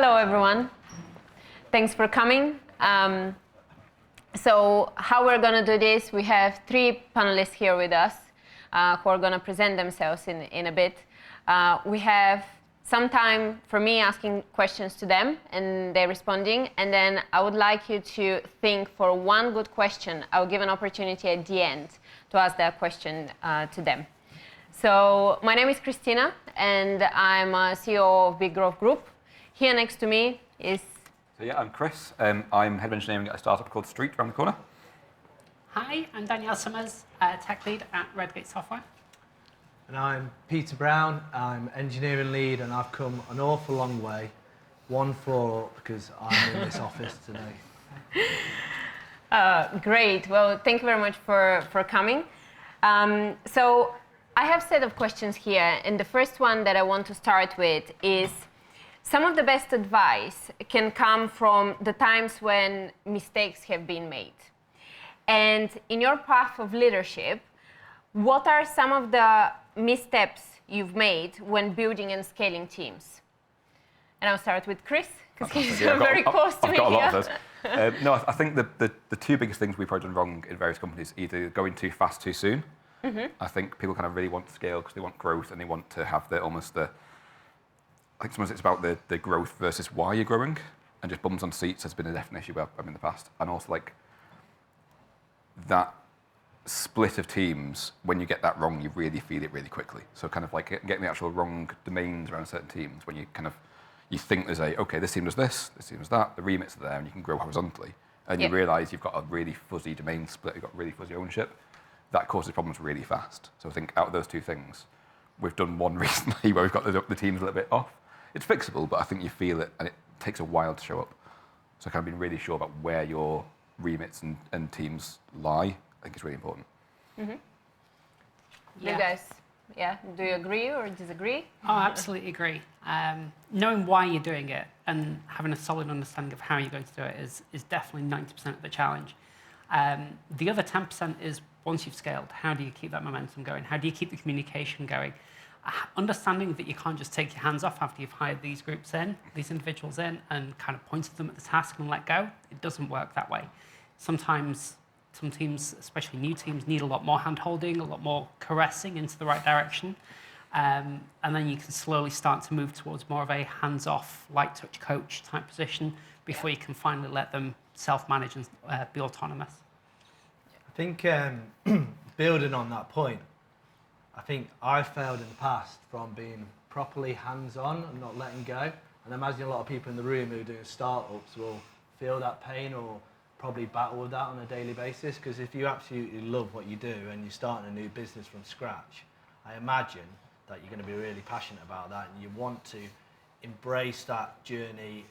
Hello, everyone. Thanks for coming. So how we're going to do this, we have three panelists here with us who are going to present themselves in a bit. We have some time for me asking questions to them and they're responding. And then I would like you to think for one good question. I'll give an opportunity at the end to ask that question to them. So my name is Kristina, and I'm a CEO of Big Growth Group. Here next to me is... So yeah, I'm Chris. I'm head of engineering at a startup called Street around the corner. Hi, I'm Danielle Summers, tech lead at Redgate Software. And I'm Peter Brown. I'm engineering lead, and I've come an awful long way, one floor up, because I'm in this office today. Great. Well, thank you very much for coming. So I have a set of questions here, and the first one that I want to start with is some of the best advice can come from the times when mistakes have been made. And in your path of leadership, what are some of the missteps you've made when building and scaling teams? And I'll start with Chris, because he's very close to me here. I've got a lot of those. No, I think the two biggest things we've probably done wrong in various companies, either going too fast too soon. Mm-hmm. I think people kind of really want to scale because they want growth and they want to have I think sometimes it's about the growth versus why you're growing, and just bums on seats has been a definite issue in the past. And also like that split of teams, when you get that wrong, you really feel it really quickly. So kind of like getting the actual wrong domains around certain teams, when you think there's okay, this team does this team does that, the remits are there, and you can grow horizontally. And you realise you've got a really fuzzy domain split, you've got really fuzzy ownership. That causes problems really fast. So I think out of those two things, we've done one recently where we've got the teams a little bit off. It's fixable, but I think you feel it, and it takes a while to show up. So kind of being really sure about where your remits and teams lie, I think is really important. Mm-hmm. You guys, do you agree or disagree? Oh, absolutely agree. Knowing why you're doing it and having a solid understanding of how you're going to do it is definitely 90% of the challenge. The other 10% is once you've scaled, how do you keep that momentum going? How do you keep the communication going? Understanding that you can't just take your hands off after you've hired these individuals in, and kind of pointed them at the task and let go. It doesn't work that way. Sometimes some teams, especially new teams, need a lot more hand-holding, a lot more caressing into the right direction. And then you can slowly start to move towards more of a hands-off, light-touch coach type position before you can finally let them self-manage and be autonomous. I think building on that point, I think I've failed in the past from being properly hands-on and not letting go. And I imagine a lot of people in the room who are doing startups will feel that pain or probably battle with that on a daily basis, because if you absolutely love what you do and you're starting a new business from scratch, I imagine that you're going to be really passionate about that and you want to embrace that journey,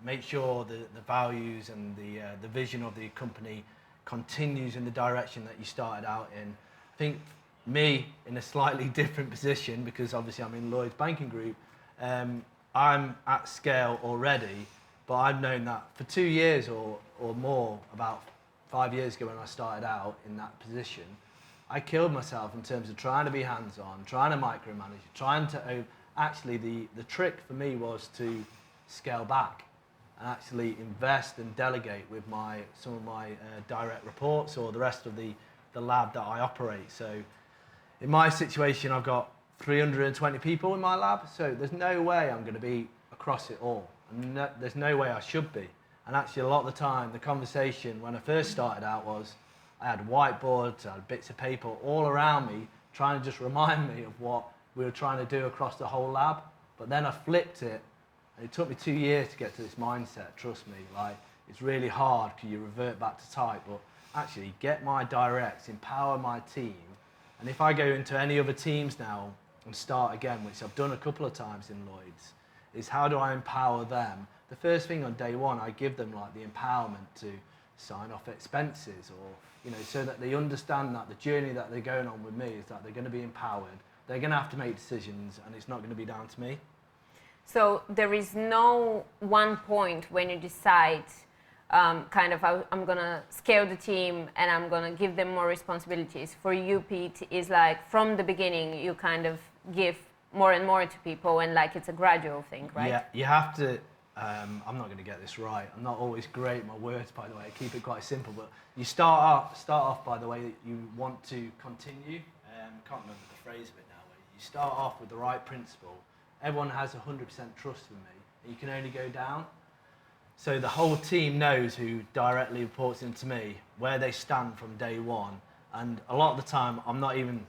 make sure the values and the vision of the company continues in the direction that you started out in. I think me, in a slightly different position, because obviously I'm in Lloyds Banking Group, I'm at scale already, but I've known that for 2 years or more, about 5 years ago when I started out in that position, I killed myself in terms of trying to be hands-on, trying to micromanage, actually the trick for me was to scale back and actually invest and delegate with some of my direct reports or the rest of the lab that I operate. So in my situation, I've got 320 people in my lab, so there's no way I'm going to be across it all. And there's no way I should be. And actually, a lot of the time, the conversation when I first started out was, I had whiteboards, I had bits of paper all around me, trying to just remind me of what we were trying to do across the whole lab. But then I flipped it, and it took me 2 years to get to this mindset, trust me. Like, it's really hard because you revert back to type, but actually get my directs, empower my team. And if I go into any other teams now and start again, which I've done a couple of times in Lloyds, is how do I empower them? The first thing on day one, I give them like the empowerment to sign off expenses, or so that they understand that the journey that they're going on with me is that they're going to be empowered. They're going to have to make decisions, and it's not going to be down to me. So there is no one point when you decide, I'm going to scale the team and I'm going to give them more responsibilities. For you, Pete, is like from the beginning, you kind of give more and more to people, and like it's a gradual thing, right? Yeah, you have to I'm not going to get this right. I'm not always great at my words, by the way. I keep it quite simple. But you start off by the way that you want to continue. Can't remember the phrase of it now. Where you start off with the right principle. Everyone has 100% trust in me. And you can only go down. So the whole team knows who directly reports into me, where they stand from day one. And a lot of the time, I'm not even,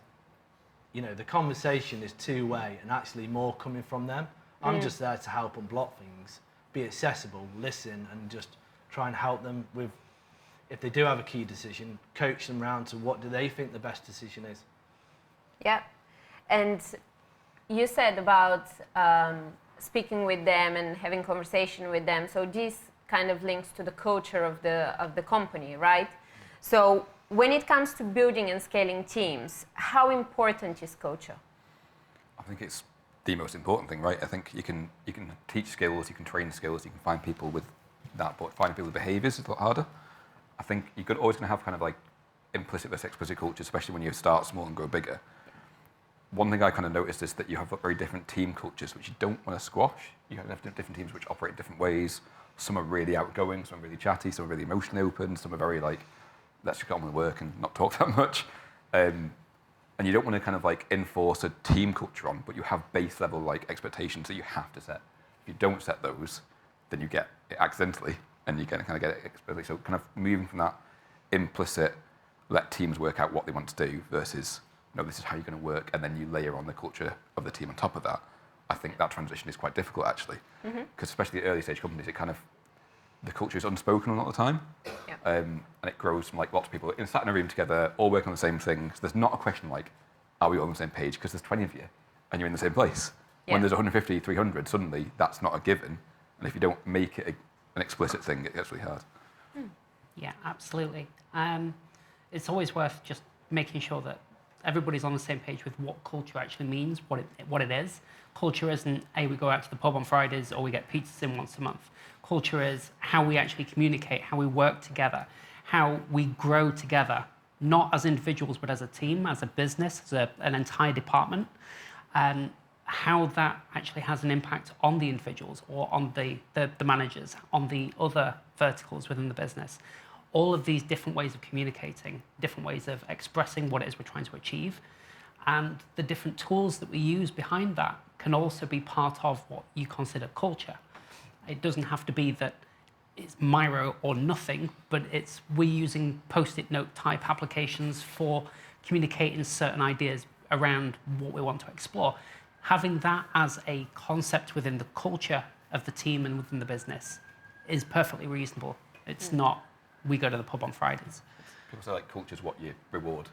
the conversation is two-way and actually more coming from them. I'm just there to help unblock things, be accessible, listen, and just try and help them with, if they do have a key decision, coach them around to what do they think the best decision is. Yeah. And you said about speaking with them and having conversation with them. So this kind of links to the culture of the company, right? So when it comes to building and scaling teams, how important is culture? I think it's the most important thing, right? I think you can teach skills, you can train skills, you can find people with that, but finding people with behaviours is a lot harder. I think you're always going to have kind of like implicit versus explicit culture, especially when you start small and grow bigger. One thing I kind of noticed is that you have very different team cultures, which you don't want to squash. You have different teams which operate different ways. Some are really outgoing, some are really chatty, some are really emotionally open, some are very like, let's just get on with work and not talk that much. And you don't want to kind of like enforce a team culture on, but you have base level like expectations that you have to set. If you don't set those, then you get it accidentally, and you kind of get it explicitly. So kind of moving from that implicit, let teams work out what they want to do, versus no, this is how you're going to work, and then you layer on the culture of the team on top of that. I think that transition is quite difficult actually, because especially at early stage companies, it kind of, the culture is unspoken a lot of the time, and it grows from like lots of people sat in a room together, all working on the same thing. So there's not a question like, are we all on the same page? Because there's 20 of you, and you're in the same place. When there's 150, 300, suddenly that's not a given, and if you don't make it an explicit thing, it gets really hard. Yeah, absolutely. It's always worth just making sure that everybody's on the same page with what culture actually means, what it is. Culture isn't, hey, we go out to the pub on Fridays or we get pizzas in once a month. Culture is how we actually communicate, how we work together, how we grow together, not as individuals, but as a team, as a business, as an entire department, and how that actually has an impact on the individuals or on the managers, on the other verticals within the business. All of these different ways of communicating, different ways of expressing what it is we're trying to achieve, and the different tools that we use behind that can also be part of what you consider culture. It doesn't have to be that it's Miro or nothing, but it's we're using post-it note type applications for communicating certain ideas around what we want to explore. Having that as a concept within the culture of the team and within the business is perfectly reasonable. It's not, we go to the pub on Fridays. People say like culture is what you reward.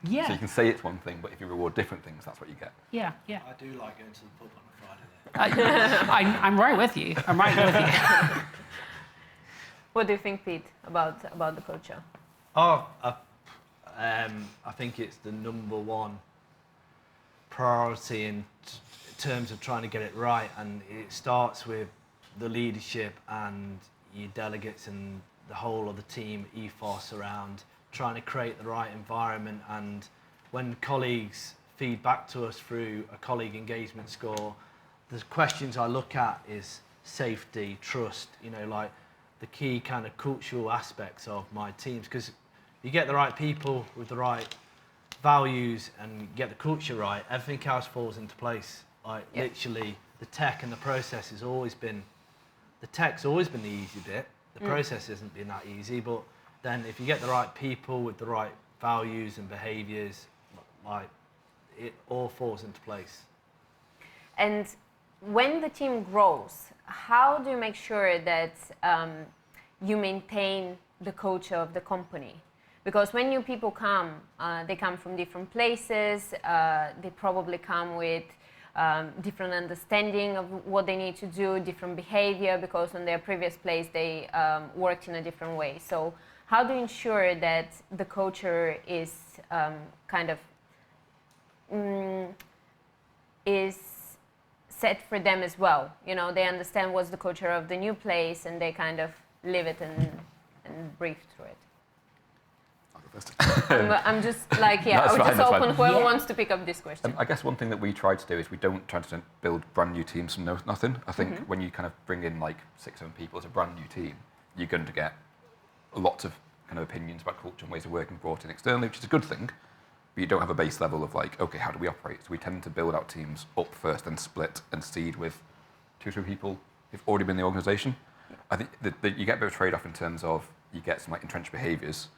Yeah. So you can say it's one thing, but if you reward different things, that's what you get. Yeah. I do like going to the pub on a Friday though. I'm right with you. I'm right with you. What do you think, Pete, about the culture? I think it's the number one priority in terms of trying to get it right, and it starts with the leadership and your delegates and the whole of the team ethos around trying to create the right environment. And when colleagues feed back to us through a colleague engagement score, the questions I look at is safety, trust, like the key kind of cultural aspects of my teams, because you get the right people with the right values and get the culture right, everything else falls into place. Like literally the tech and the process has always been, the tech's always been the easy bit. The process hasn't been that easy, but then if you get the right people with the right values and behaviors, like it all falls into place. And when the team grows, how do you make sure that you maintain the culture of the company? Because when new people come, they come from different places, they probably come with different understanding of what they need to do, different behavior, because on their previous place they worked in a different way. So how do you ensure that the culture is is set for them as well? They understand what's the culture of the new place and they kind of live it and breathe through it. I'll go first. I'm just like, yeah, I would just open whoever wants to pick up this question. I guess one thing that we try to do is we don't try to build brand new teams from nothing. I think when you kind of bring in like 6 or 7 people as a brand new team, you're going to get lots of kind of opinions about culture and ways of working brought in externally, which is a good thing. But you don't have a base level of like, okay, how do we operate? So we tend to build out teams up first and split and seed with 2 or 3 people who've already been in the organisation. I think that you get a bit of a trade-off in terms of you get some like entrenched behaviours.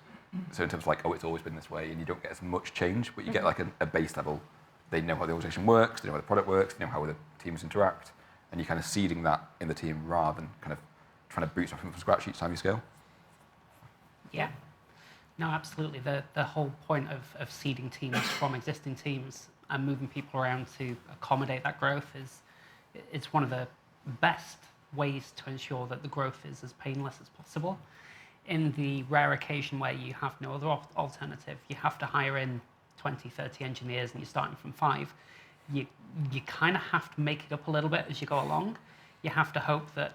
So in terms of like, oh, it's always been this way, and you don't get as much change, but you get like a base level. They know how the organisation works, they know how the product works, they know how the teams interact, and you're kind of seeding that in the team rather than kind of trying to bootstrap from scratch each time you scale. Yeah. No, absolutely. The whole point of seeding teams from existing teams and moving people around to accommodate that growth is it's one of the best ways to ensure that the growth is as painless as possible. In the rare occasion where you have no other alternative, you have to hire in 20, 30 engineers and you're starting from 5, you kind of have to make it up a little bit as you go along. You have to hope that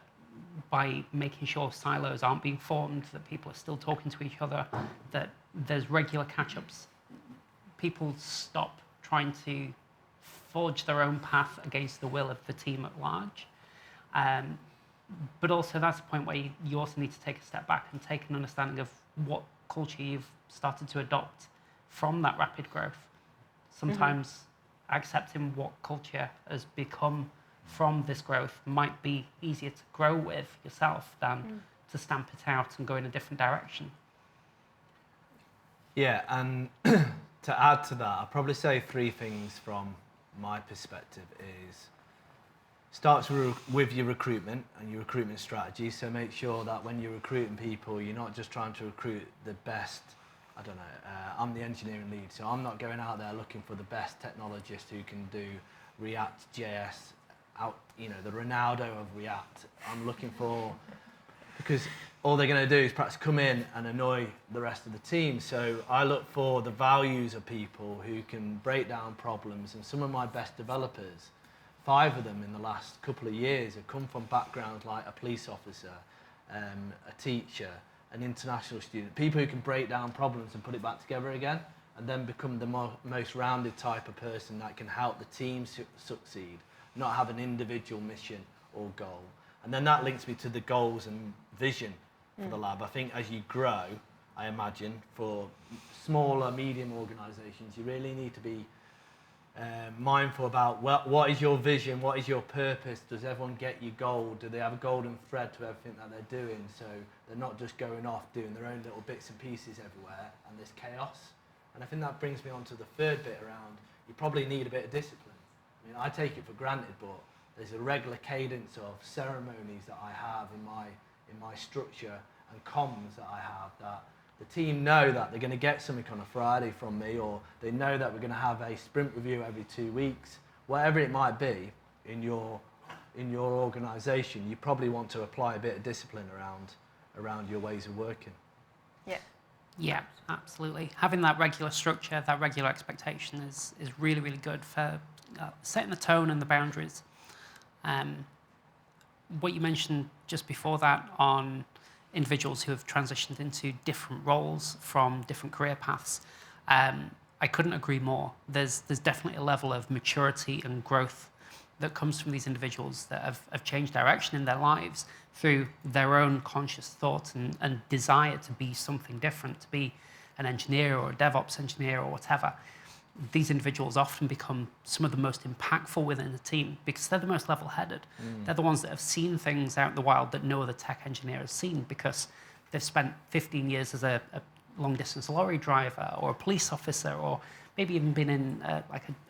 by making sure silos aren't being formed, that people are still talking to each other, that there's regular catch-ups. People stop trying to forge their own path against the will of the team at large. But also that's a point where you also need to take a step back and take an understanding of what culture you've started to adopt from that rapid growth. Sometimes accepting what culture has become from this growth might be easier to grow with yourself than to stamp it out and go in a different direction. Yeah, and to add to that, I'll probably say 3 things from my perspective is starts with your recruitment and your recruitment strategy. So make sure that when you're recruiting people, you're not just trying to recruit the best. I don't know, I'm the engineering lead, so I'm not going out there looking for the best technologist who can do React JS, the Ronaldo of React. I'm looking for, because all they're going to do is perhaps come in and annoy the rest of the team. So I look for the values of people who can break down problems, and some of my best developers, 5 of them in the last couple of years, have come from backgrounds like a police officer, a teacher, an international student, people who can break down problems and put it back together again, and then become the most rounded type of person that can help the team succeed, not have an individual mission or goal. And then that links me to the goals and vision for the lab. I think as you grow, I imagine, for smaller, medium organisations, you really need to be mindful about what is your vision, what is your purpose, does everyone get your goal, do they have a golden thread to everything that they're doing, so they're not just going off doing their own little bits and pieces everywhere and there's chaos. And I think that brings me on to the 3rd bit around, you probably need a bit of discipline. I mean, I take it for granted, but there's a regular cadence of ceremonies that I have in my structure and comms that I have, that the team know that they're going to get something on a Friday from me, or they know that we're going to have a sprint review every 2 weeks. Whatever it might be in your organisation, you probably want to apply a bit of discipline around your ways of working. Yeah. Yeah, absolutely. Having that regular structure, that regular expectation is really, really good for setting the tone and the boundaries. What you mentioned just before that on individuals who have transitioned into different roles from different career paths, I couldn't agree more. There's definitely a level of maturity and growth that comes from these individuals that have changed direction in their lives through their own conscious thought and desire to be something different, to be an engineer or a DevOps engineer or whatever. These individuals often become some of the most impactful within the team because they're the most level-headed. They're the ones that have seen things out in the wild that no other tech engineer has seen because they've spent 15 years as a long-distance lorry driver or a police officer, or maybe even been in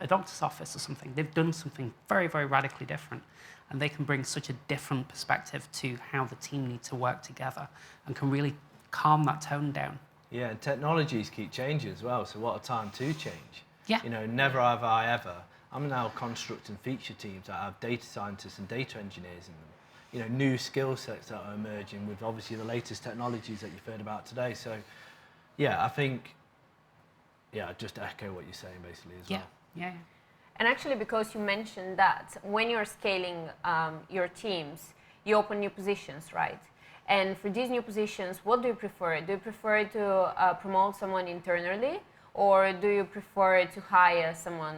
a doctor's office or something. They've done something very, very radically different, and they can bring such a different perspective to how the team need to work together and can really calm that tone down. Yeah, and technologies keep changing as well, so what a time to change. Yeah. Never have I ever. I'm now constructing feature teams that have data scientists and data engineers in them. New skill sets that are emerging with obviously the latest technologies that you've heard about today. So, yeah, I think, just echo what you're saying basically as well. Yeah. And actually, because you mentioned that when you're scaling your teams, you open new positions, right? And for these new positions, what do you prefer? Do you prefer to promote someone internally, or do you prefer to hire someone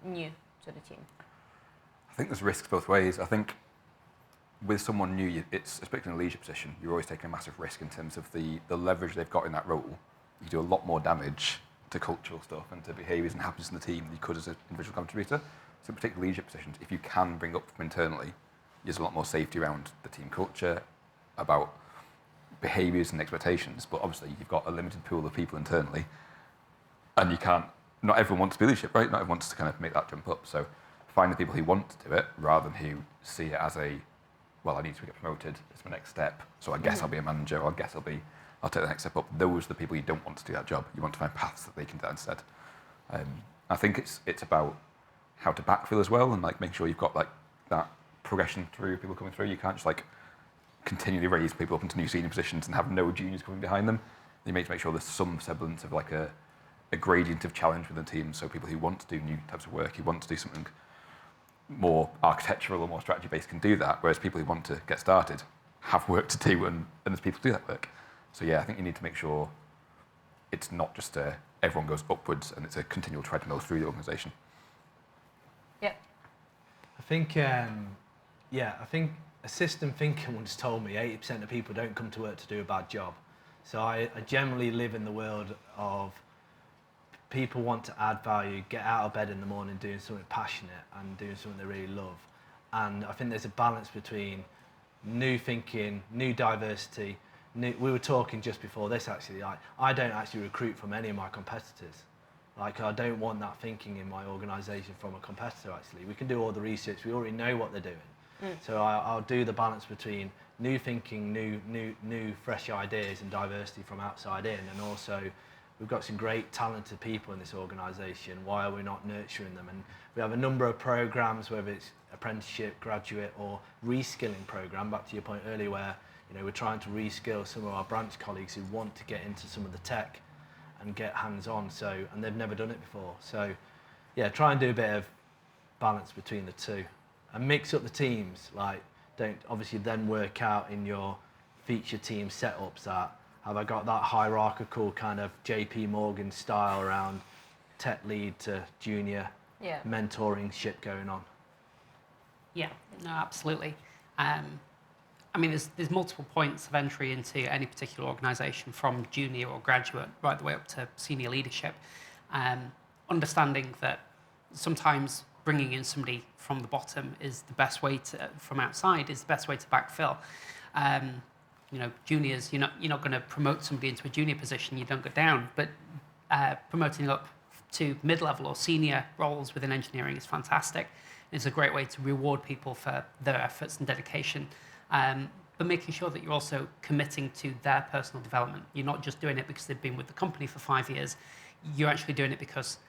new to the team? I think there's risks both ways. I think with someone new, it's especially in a leadership position, you're always taking a massive risk in terms of the leverage they've got in that role. You do a lot more damage to cultural stuff and to behaviours and happiness in the team than you could as an individual contributor. So in particular leadership positions, if you can bring up from internally, there's a lot more safety around the team culture, about behaviours and expectations. But obviously you've got a limited pool of people internally, and you can't, not everyone wants to be leadership, right? Not everyone wants to kind of make that jump up. So find the people who want to do it rather than who see it as well, I need to get promoted, it's my next step, so I guess I'll be a manager, or I guess I'll take the next step up. Those are the people you don't want to do that job. You want to find paths that they can do that instead. I think it's about how to backfill as well, and like make sure you've got like that progression through people coming through. You can't just like continually raise people up into new senior positions and have no juniors coming behind them. You need to make sure there's some semblance of like a gradient of challenge within the team, so people who want to do new types of work, who want to do something more architectural or more strategy based can do that, whereas people who want to get started have work to do, and there's people to do that work. So yeah, I think you need to make sure it's not just everyone goes upwards and it's a continual treadmill through the organisation. Yeah. I think a system thinker once told me 80% of people don't come to work to do a bad job. So I generally live in the world of people want to add value, get out of bed in the morning doing something passionate and doing something they really love. And I think there's a balance between new thinking, new diversity. We were talking just before this actually, I don't actually recruit from any of my competitors. Like I don't want that thinking in my organisation from a competitor actually. We can do all the research, we already know what they're doing. So I'll do the balance between new thinking, new fresh ideas and diversity from outside in, and also we've got some great talented people in this organisation. Why are we not nurturing them? And we have a number of programmes, whether it's apprenticeship, graduate or reskilling programme, back to your point earlier where we're trying to reskill some of our branch colleagues who want to get into some of the tech and get hands-on, and they've never done it before. So yeah, try and do a bit of balance between the two and mix up the teams. Like don't obviously then work out in your feature team setups that have I got that hierarchical kind of JP Morgan style around tech lead to junior mentoring shit going on? Yeah, no, absolutely. I mean, there's multiple points of entry into any particular organisation, from junior or graduate right the way up to senior leadership. Understanding that sometimes bringing in somebody from the bottom is the best way to, from outside, is the best way to backfill. Juniors, you're not going to promote somebody into a junior position, you don't go down, but promoting up to mid-level or senior roles within engineering is fantastic. It's a great way to reward people for their efforts and dedication, but making sure that you're also committing to their personal development. You're not just doing it because they've been with the company for 5 years, you're actually doing it because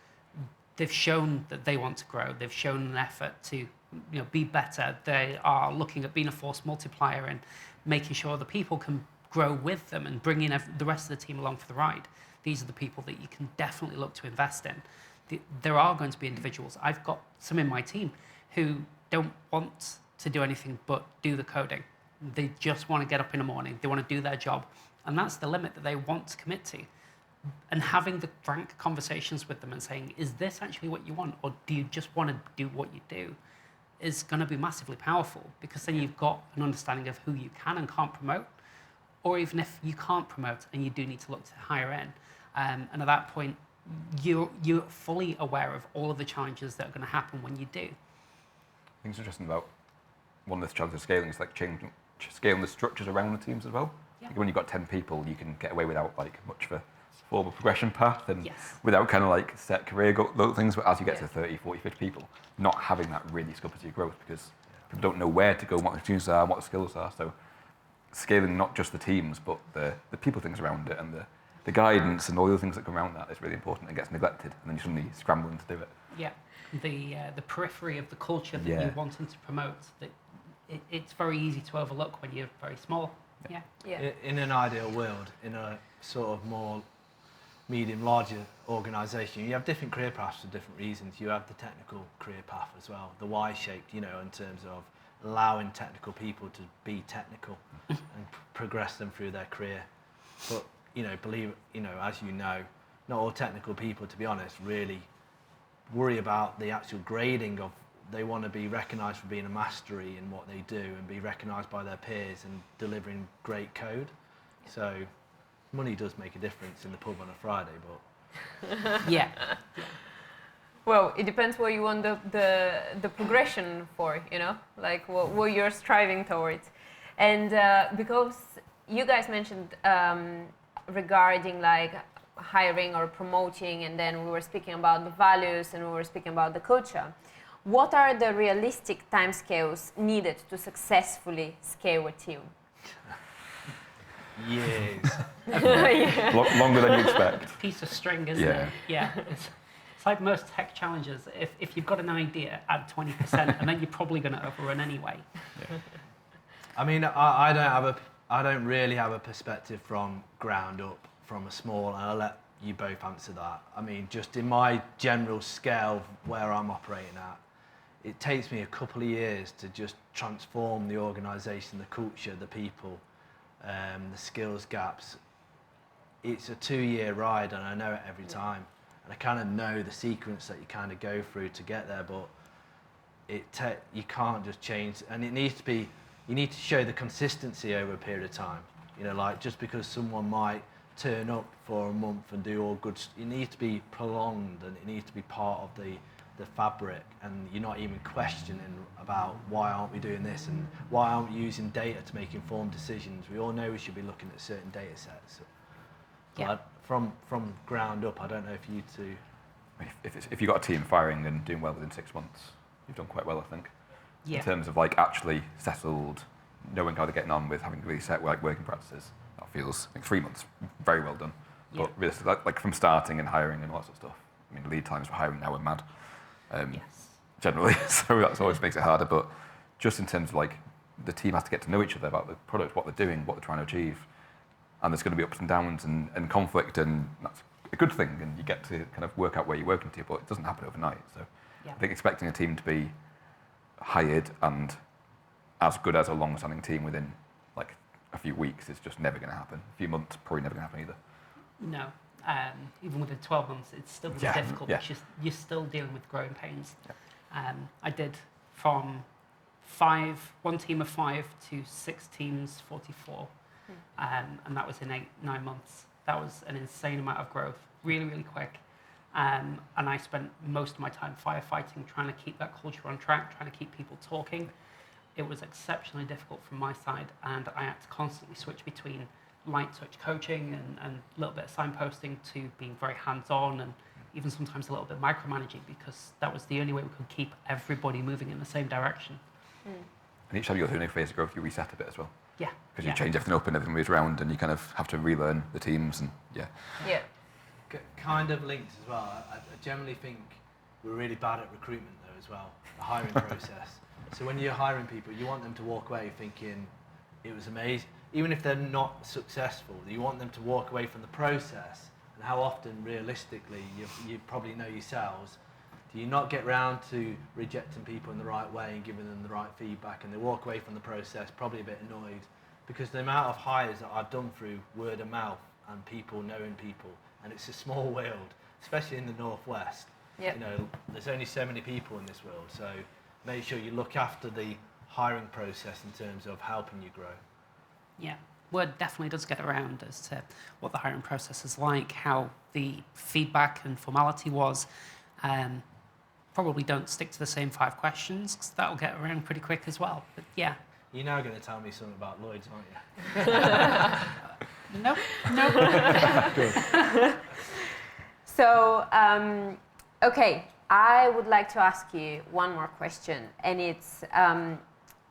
they've shown that they want to grow, they've shown an effort to be better, they are looking at being a force multiplier and making sure the people can grow with them and bringing the rest of the team along for the ride. These are the people that you can definitely look to invest in. There are going to be individuals, I've got some in my team who don't want to do anything but do the coding. They just want to get up in the morning, they want to do their job, and that's the limit that they want to commit to. And having the frank conversations with them and saying, is this actually what you want, or do you just want to do what you do, is going to be massively powerful, because then you've got an understanding of who you can and can't promote, or even if you can't promote and you do need to look to hire in. And at that point, you're fully aware of all of the challenges that are going to happen when you do. I think it's interesting about one of the challenges of scaling is like scaling the structures around the teams as well. Yeah. Like when you've got 10 people, you can get away without like much of a formal progression path and Yes. without kind of like set career things. But as you get to 30, 40, 50 people, not having that really sculpts your growth, because people don't know where to go, what the opportunities are, what the skills are. So scaling not just the teams, but the people things around it, and the guidance and all the other things that come around that is really important and gets neglected, and then you're suddenly scrambling to do it. Yeah, the periphery of the culture that you're wanting to promote, that it's very easy to overlook when you're very small. Yeah. In an ideal world, in a sort of more medium, larger organisation, you have different career paths for different reasons. You have the technical career path as well, the Y-shaped, in terms of allowing technical people to be technical and progress them through their career. But as you know, not all technical people, to be honest, really worry about the actual grading of. They want to be recognised for being a mastery in what they do and be recognised by their peers and delivering great code. So money does make a difference in the pub on a Friday, but Yeah. Well, it depends what you want the progression for, like what you're striving towards. And because you guys mentioned regarding like hiring or promoting, and then we were speaking about the values and we were speaking about the culture. What are the realistic timescales needed to successfully scale a team? years. Longer than you expect. Piece of string, isn't it? Yeah. It's like most tech challenges. If you've got an idea, add 20%, and then you're probably going to overrun anyway. Yeah. I mean, I don't really have a perspective from ground up, from a small, and I'll let you both answer that. I mean, just in my general scale of where I'm operating at, it takes me a couple of years to just transform the organisation, the culture, the people, the skills gaps. It's a 2-year ride, and I know it every time. And I kind of know the sequence that you kind of go through to get there, but you can't just change, and it needs to be. You need to show the consistency over a period of time. Like just because someone might turn up for a month and do all good, it needs to be prolonged, and it needs to be part of the fabric, and you're not even questioning about why aren't we doing this and why aren't we using data to make informed decisions. We all know we should be looking at certain data sets. Yeah. From ground up, I don't know if you two. If you've got a team firing and doing well within 6 months, you've done quite well, I think. Yeah. In terms of like actually settled, knowing how they're getting on with having really set working practices, that feels like 3 months, very well done. Yeah. But really, like from starting and hiring and all that sort of stuff. I mean, lead times for hiring now are mad. Yes. Generally, so that always makes it harder. But just in terms of like the team has to get to know each other about the product, what they're doing, what they're trying to achieve, and there's going to be ups and downs and conflict, and that's a good thing. And you get to kind of work out where you're working to, but it doesn't happen overnight. So Yeah. I think expecting a team to be hired and as good as a long-standing team within like a few weeks is just never going to happen. A few months, probably never going to happen either. No. Even within 12 months, it's still really difficult because you're still dealing with growing pains. Yeah. I did from one team of 5 to 6 teams, 44. And that was in 8-9 months. That was an insane amount of growth, really, really quick. And I spent most of my time firefighting, trying to keep that culture on track, trying to keep people talking. It was exceptionally difficult from my side, and I had to constantly switch between light touch coaching and a little bit of signposting to being very hands-on and even sometimes a little bit micromanaging, because that was the only way we could keep everybody moving in the same direction. And each time you go through a new phase of growth, you reset a bit as well. Yeah. Because you change everything up and everything moves around, and you kind of have to relearn the teams and Yeah. Kind of linked as well. I generally think we're really bad at recruitment though as well, the hiring process. So when you're hiring people, you want them to walk away thinking it was amazing. Even if they're not successful, you want them to walk away from the process. And how often, realistically, you probably know yourselves, do you not get round to rejecting people in the right way and giving them the right feedback, and they walk away from the process probably a bit annoyed? Because the amount of hires that I've done through word of mouth and people knowing people, and it's a small world, especially in the Northwest. Yep. There's only so many people in this world, so make sure you look after the hiring process in terms of helping you grow. Yeah, word definitely does get around as to what the hiring process is like, how the feedback and formality was. Probably don't stick to the same 5 questions, because that'll get around pretty quick as well. But yeah. You're now going to tell me something about Lloyds, aren't you? No. Good. So, okay, I would like to ask you one more question, and it's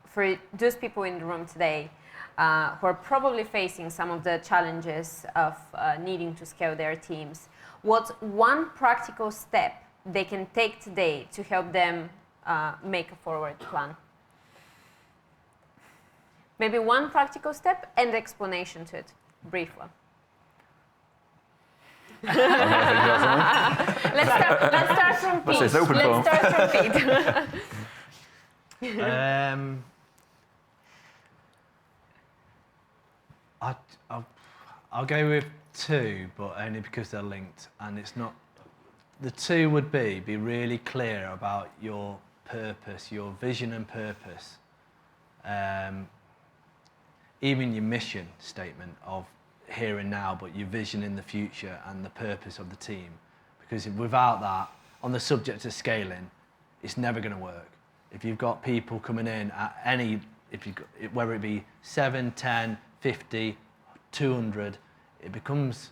for those people in the room today who are probably facing some of the challenges of needing to scale their teams. What's one practical step they can take today to help them make a forward plan? Maybe one practical step and explanation to it, brief one. Let's start from Pete. Let's say it's open form. Let's start from Pete. I'll go with 2, but only because they're linked, and it's not. The 2 would be really clear about your purpose, your vision and purpose. Even your mission statement of here and now, but your vision in the future and the purpose of the team. Because without that, on the subject of scaling, it's never going to work. If you've got people coming in at any, whether it be 7, 10, 50, 200, it becomes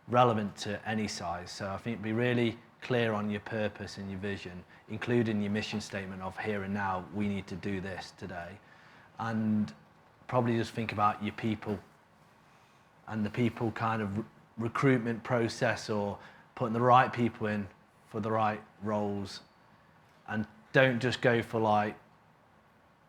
relevant to any size. So I think be really clear on your purpose and your vision, including your mission statement of here and now, we need to do this today. And probably just think about your people and the people kind of recruitment process, or putting the right people in for the right roles. And don't just go for like,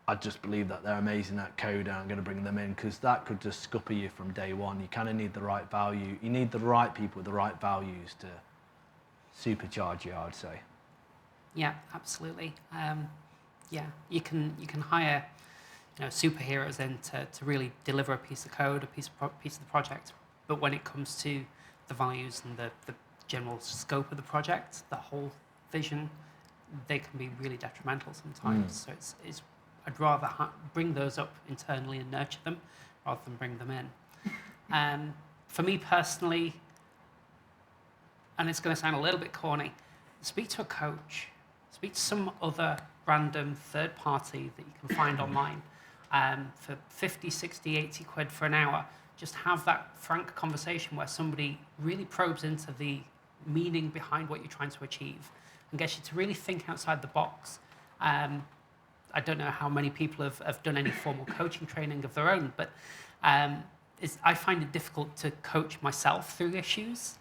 I just believe that they're amazing at code and I'm going to bring them in, because that could just scupper you from day one. You kind of need the right value. You need the right people with the right values to supercharge you, I'd say. Yeah, absolutely. Yeah, you can hire superheroes in to really deliver a piece of code, a piece of the project. But when it comes to the values and the general scope of the project, the whole vision, they can be really detrimental sometimes. So it's I'd rather bring those up internally and nurture them rather than bring them in. For me personally, and it's going to sound a little bit corny, speak to a coach, speak to some other random third party that you can find online for 50, 60, 80 quid for an hour. Just have that frank conversation where somebody really probes into the meaning behind what you're trying to achieve and gets you to really think outside the box. I don't know how many people have done any formal coaching training of their own, but I find it difficult to coach myself through issues.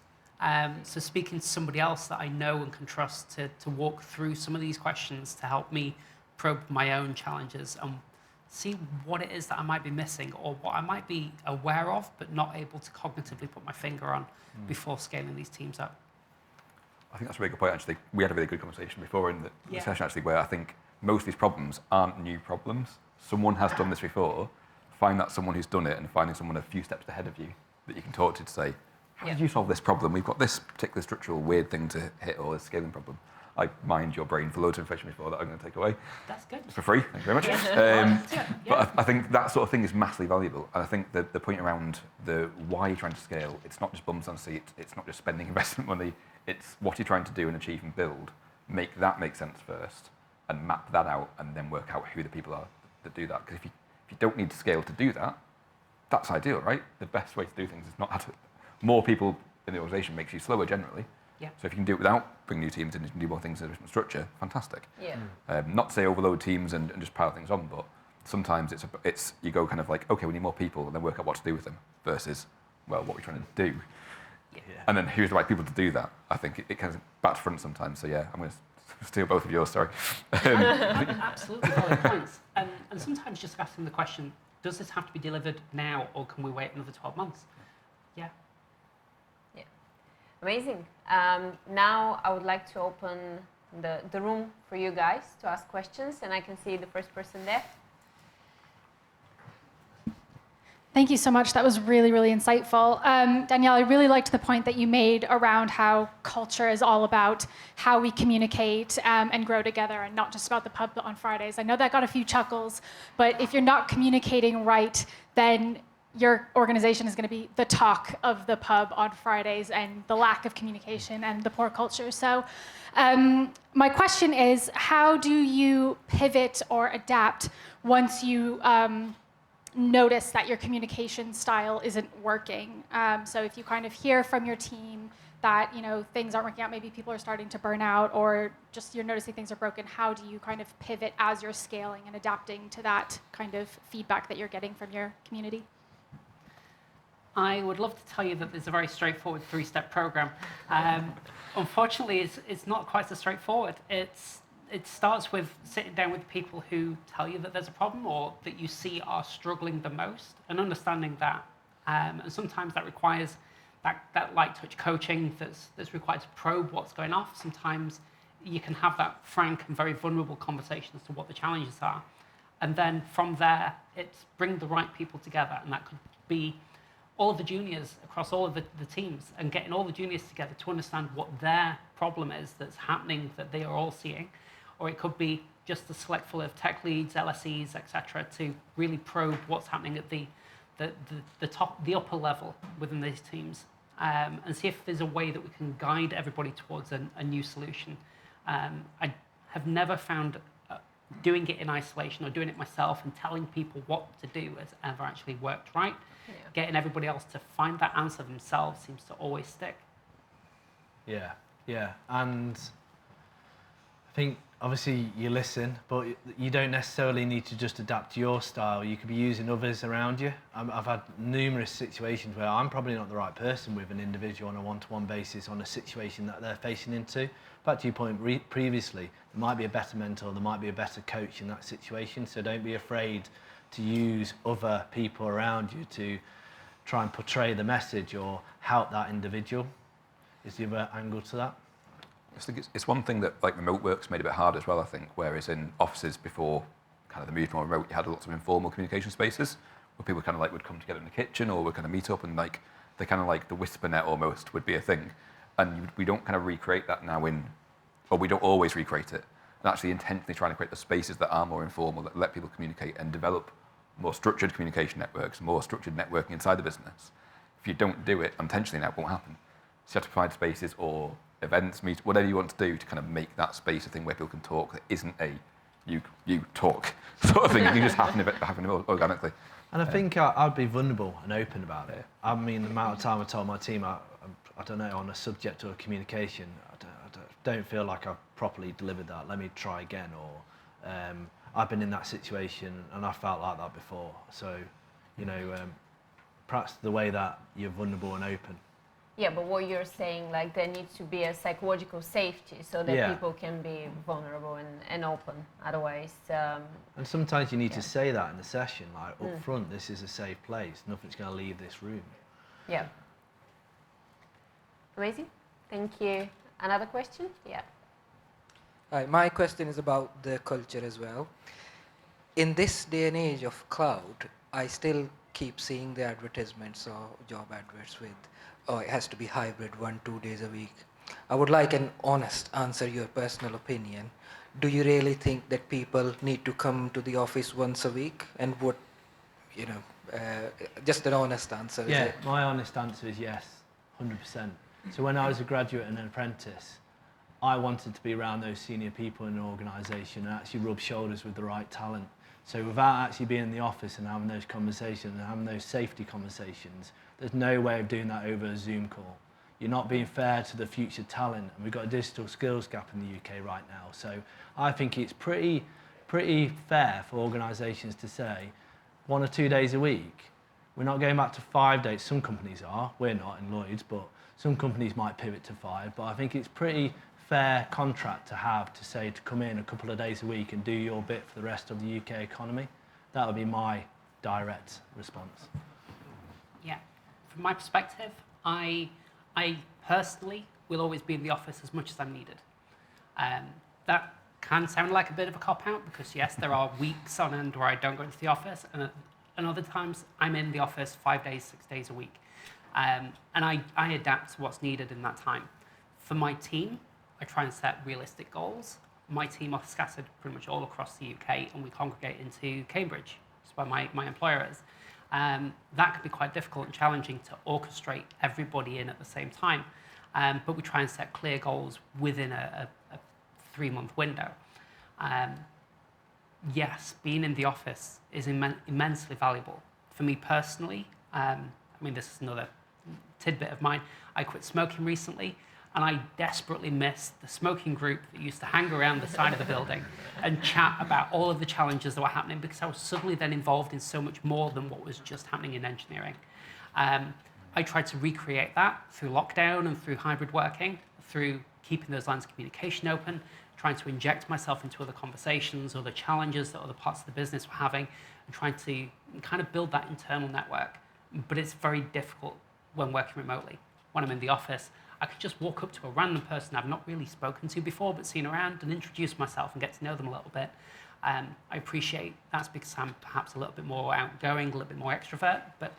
So speaking to somebody else that I know and can trust to walk through some of these questions to help me probe my own challenges and see what it is that I might be missing or what I might be aware of but not able to cognitively put my finger on before scaling these teams up. I think that's a really good point, actually. We had a really good conversation before in the session, actually, where I think most of these problems aren't new problems. Someone has done this before. Find that someone who's done it and finding someone a few steps ahead of you that you can talk to say, how did you solve this problem? We've got this particular structural weird thing to hit, or a scaling problem. I mined your brain for loads of information before that I'm going to take away. That's good. For free, thank you very much. But I think that sort of thing is massively valuable. And I think the point around the why you're trying to scale, it's not just bums on a seat, it's not just spending investment money, it's what you're trying to do and achieve and build. Make that make sense first and map that out and then work out who the people are that do that. Because if you don't need to scale to do that, that's ideal, right? The best way to do things is not have more people in the organization makes you slower generally. Yeah. So if you can do it without bringing new teams in and do more things in a different structure, fantastic. Yeah. Not to say overload teams and just pile things on, but sometimes it's you go kind of like, okay, we need more people, and then work out what to do with them versus, well, what we're trying to do. Yeah. And then who's the right people to do that? I think it kind of back to front sometimes. So yeah, I'm going to steal both of yours, sorry. Absolutely valid points. And sometimes just asking the question, does this have to be delivered now or can we wait another 12 months? Yeah. Yeah. Amazing. Now I would like to open the room for you guys to ask questions, and I can see the first person there. Thank you so much. That was really, really insightful. Danielle, I really liked the point that you made around how culture is all about how we communicate and grow together and not just about the pub on Fridays. I know that got a few chuckles, but if you're not communicating right, then your organization is going to be the talk of the pub on Fridays and the lack of communication and the poor culture. So my question is, how do you pivot or adapt once you notice that your communication style isn't working? So if you kind of hear from your team that things aren't working out, maybe people are starting to burn out, or just you're noticing things are broken, how do you kind of pivot as you're scaling and adapting to that kind of feedback that you're getting from your community? I would love to tell you that there's a very straightforward 3-step program. Unfortunately, it's not quite so straightforward. It starts with sitting down with people who tell you that there's a problem or that you see are struggling the most and understanding that. And sometimes that requires that light touch coaching that's required to probe what's going on. Sometimes you can have that frank and very vulnerable conversation as to what the challenges are. And then from there, it's bring the right people together. And that could be all of the juniors across all of the teams and getting all the juniors together to understand what their problem is that's happening that they are all seeing. Or it could be just a select full of tech leads, LSEs, etc., to really probe what's happening at the upper level within these teams, and see if there's a way that we can guide everybody towards a new solution. I have never found doing it in isolation or doing it myself and telling people what to do has ever actually worked right. Yeah. Getting everybody else to find that answer themselves seems to always stick. Yeah, and I think obviously you listen, but you don't necessarily need to just adapt to your style. You could be using others around you. I've had numerous situations where I'm probably not the right person with an individual on a one-to-one basis on a situation that they're facing into. Back to your point previously, there might be a better mentor, there might be a better coach in that situation, so don't be afraid to use other people around you to try and portray the message or help that individual. Is the other angle to that? I think it's one thing that like remote work's made a bit harder as well, I think, whereas in offices before kind of the move more remote, you had lots of informal communication spaces where people kind of like would come together in the kitchen or would kind of meet up, and like the kind of like the whisper net almost would be a thing. And we don't kind of recreate that now or we don't always recreate it. And actually intentionally trying to create the spaces that are more informal, that let people communicate and develop more structured communication networks, more structured networking inside the business. If you don't do it intentionally, that won't happen. So you have to provide spaces or events, meet, whatever you want to do to kind of make that space a thing where people can talk that isn't a you talk sort of thing. You can just happen organically. And I think I'd be vulnerable and open about it. I mean, the amount of time I told my team, I don't know, on a subject or a communication, I don't feel like I've properly delivered that. Let me try again. Or I've been in that situation and I felt like that before. So, perhaps the way that you're vulnerable and open. Yeah, but what you're saying, like there needs to be a psychological safety so that people can be vulnerable and open. Otherwise, and sometimes you need to say that in the session, like up front, this is a safe place. Nothing's going to leave this room. Yeah. Amazing. Thank you. Another question? Yeah. Hi, my question is about the culture as well. In this day and age of cloud, I still keep seeing the advertisements or job adverts with, oh, it has to be hybrid 1-2 days a week. I would like an honest answer, your personal opinion. Do you really think that people need to come to the office once a week? And what, just an honest answer. Yeah, my honest answer is yes, 100%. So when I was a graduate and an apprentice, I wanted to be around those senior people in an organisation and actually rub shoulders with the right talent. So without actually being in the office and having those conversations and having those safety conversations, there's no way of doing that over a Zoom call. You're not being fair to the future talent, and we've got a digital skills gap in the UK right now. So I think it's pretty fair for organisations to say 1 or 2 days a week. We're not going back to 5 days. Some companies are. We're not in Lloyds, but some companies might pivot to 5. But I think it's pretty fair contract to have to say to come in a couple of days a week and do your bit for the rest of the UK economy. That would be my direct response. Yeah, from my perspective, I personally will always be in the office as much as I'm needed. That can sound like a bit of a cop-out because yes, there are weeks on end where I don't go into the office, and other times I'm in the office 5 days, 6 days a week. And I adapt to what's needed in that time. For my team, I try and set realistic goals. My team are scattered pretty much all across the UK, and we congregate into Cambridge, that's where my employer is. That can be quite difficult and challenging to orchestrate everybody in at the same time, but we try and set clear goals within a 3-month window. Yes, being in the office is immensely valuable. For me personally, this is another tidbit of mine. I quit smoking recently, and I desperately missed the smoking group that used to hang around the side of the building and chat about all of the challenges that were happening, because I was suddenly then involved in so much more than what was just happening in engineering. I tried to recreate that through lockdown and through hybrid working, through keeping those lines of communication open, trying to inject myself into other conversations or the challenges that other parts of the business were having, and trying to kind of build that internal network. But it's very difficult when working remotely. When I'm in the office, I could just walk up to a random person I've not really spoken to before but seen around and introduce myself and get to know them a little bit. I appreciate that's because I'm perhaps a little bit more outgoing, a little bit more extrovert, but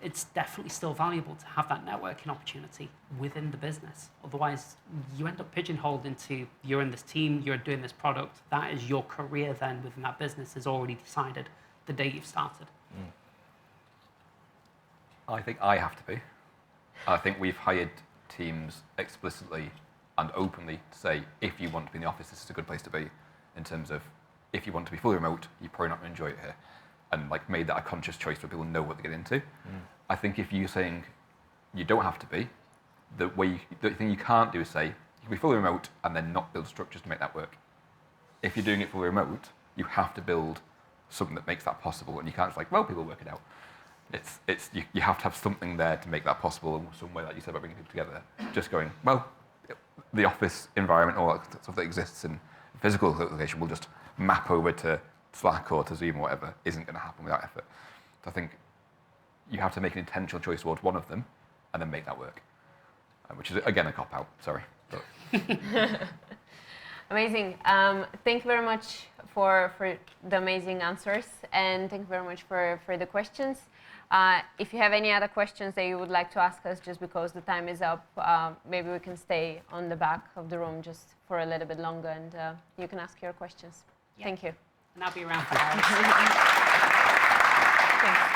it's definitely still valuable to have that networking opportunity within the business. Otherwise, you end up pigeonholed into, you're in this team, you're doing this product. That is your career then within that business is already decided the day you've started. I think I have to be. I think we've hired teams explicitly and openly to say, if you want to be in the office, this is a good place to be. In terms of, if you want to be fully remote, you're probably not going to enjoy it here. And like made that a conscious choice where people know what they get into. I think if you're saying you don't have to be, the thing you can't do is say, you can be fully remote and then not build structures to make that work. If you're doing it fully remote, you have to build something that makes that possible, and you can't just like, well, people work it out. You have to have something there to make that possible, and some way, like you said, about bringing people together. Just going, well, the office environment, all that stuff that exists in physical location will just map over to Slack or to Zoom or whatever, isn't going to happen without effort. So I think you have to make an intentional choice towards one of them and then make that work, which is, again, a cop-out, sorry. Amazing. Thank you very much for the amazing answers, and thank you very much for the questions. If you have any other questions that you would like to ask us, just because the time is up, maybe we can stay on the back of the room just for a little bit longer, and you can ask your questions. Yeah. Thank you. And I'll be around for Thanks.